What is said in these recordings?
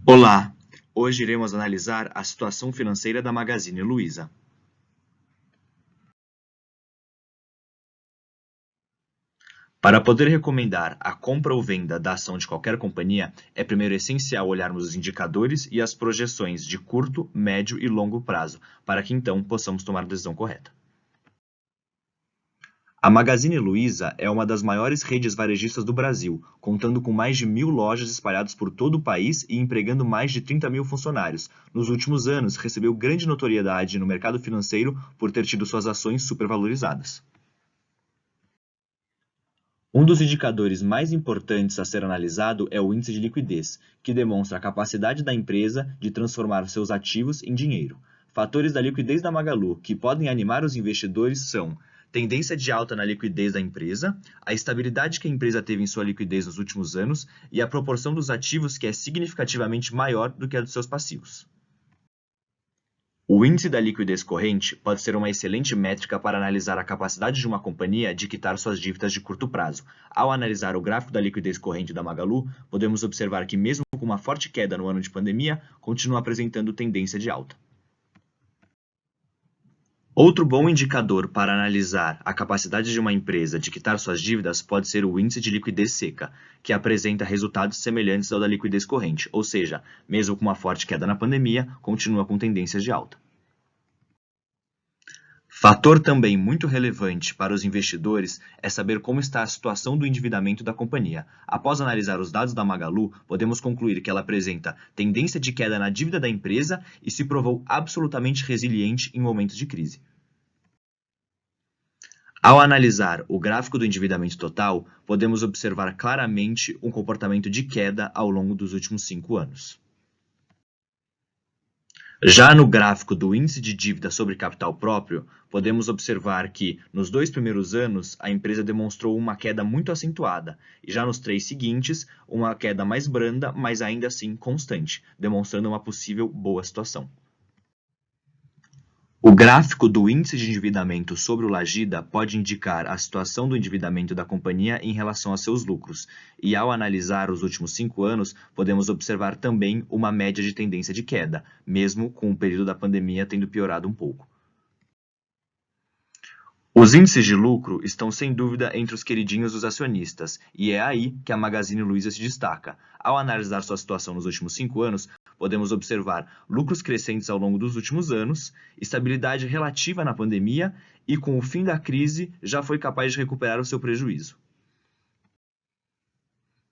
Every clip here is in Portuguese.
Olá! Hoje iremos analisar a situação financeira da Magazine Luiza. Para poder recomendar a compra ou venda da ação de qualquer companhia, é primeiro essencial olharmos os indicadores e as projeções de curto, médio e longo prazo, para que então possamos tomar a decisão correta. A Magazine Luiza é uma das maiores redes varejistas do Brasil, contando com mais de 1.000 lojas espalhadas por todo o país e empregando mais de 30 mil funcionários. Nos últimos anos, recebeu grande notoriedade no mercado financeiro por ter tido suas ações supervalorizadas. Um dos indicadores mais importantes a ser analisado é o índice de liquidez, que demonstra a capacidade da empresa de transformar seus ativos em dinheiro. Fatores da liquidez da Magalu que podem animar os investidores são tendência de alta na liquidez da empresa, a estabilidade que a empresa teve em sua liquidez nos últimos anos e a proporção dos ativos que é significativamente maior do que a dos seus passivos. O índice da liquidez corrente pode ser uma excelente métrica para analisar a capacidade de uma companhia de quitar suas dívidas de curto prazo. Ao analisar o gráfico da liquidez corrente da Magalu, podemos observar que, mesmo com uma forte queda no ano de pandemia, continua apresentando tendência de alta. Outro bom indicador para analisar a capacidade de uma empresa de quitar suas dívidas pode ser o índice de liquidez seca, que apresenta resultados semelhantes ao da liquidez corrente, ou seja, mesmo com uma forte queda na pandemia, continua com tendências de alta. Fator também muito relevante para os investidores é saber como está a situação do endividamento da companhia. Após analisar os dados da Magalu, podemos concluir que ela apresenta tendência de queda na dívida da empresa e se provou absolutamente resiliente em momentos de crise. Ao analisar o gráfico do endividamento total, podemos observar claramente um comportamento de queda ao longo dos últimos 5 anos. Já no gráfico do índice de dívida sobre capital próprio, podemos observar que, nos 2 primeiros anos, a empresa demonstrou uma queda muito acentuada, e já nos 3 seguintes, uma queda mais branda, mas ainda assim constante, demonstrando uma possível boa situação. O gráfico do índice de endividamento sobre o Lagida pode indicar a situação do endividamento da companhia em relação a seus lucros, e ao analisar os últimos 5 anos, podemos observar também uma média de tendência de queda, mesmo com o período da pandemia tendo piorado um pouco. Os índices de lucro estão sem dúvida entre os queridinhos dos acionistas, e é aí que a Magazine Luiza se destaca. Ao analisar sua situação nos últimos 5 anos, podemos observar lucros crescentes ao longo dos últimos anos, estabilidade relativa na pandemia e, com o fim da crise, já foi capaz de recuperar o seu prejuízo.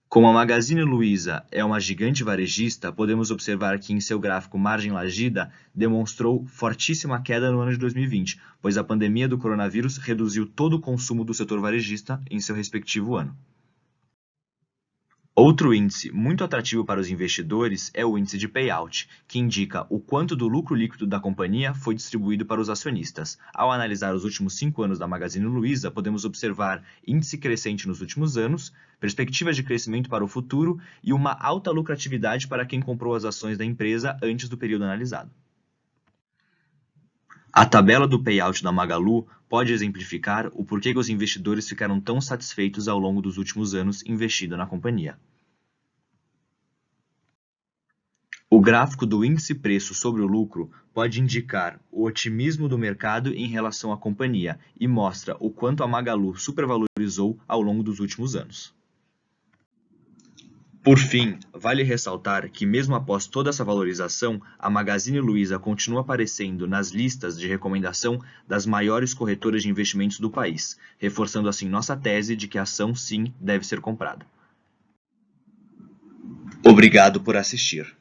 Como a Magazine Luiza é uma gigante varejista, podemos observar que em seu gráfico margem Lagida demonstrou fortíssima queda no ano de 2020, pois a pandemia do coronavírus reduziu todo o consumo do setor varejista em seu respectivo ano. Outro índice muito atrativo para os investidores é o índice de payout, que indica o quanto do lucro líquido da companhia foi distribuído para os acionistas. Ao analisar os últimos 5 anos da Magazine Luiza, podemos observar índice crescente nos últimos anos, perspectivas de crescimento para o futuro e uma alta lucratividade para quem comprou as ações da empresa antes do período analisado. A tabela do payout da Magalu pode exemplificar o porquê que os investidores ficaram tão satisfeitos ao longo dos últimos anos investindo na companhia. O gráfico do índice preço sobre o lucro pode indicar o otimismo do mercado em relação à companhia e mostra o quanto a Magalu supervalorizou ao longo dos últimos anos. Por fim, vale ressaltar que mesmo após toda essa valorização, a Magazine Luiza continua aparecendo nas listas de recomendação das maiores corretoras de investimentos do país, reforçando assim nossa tese de que a ação sim deve ser comprada. Obrigado por assistir.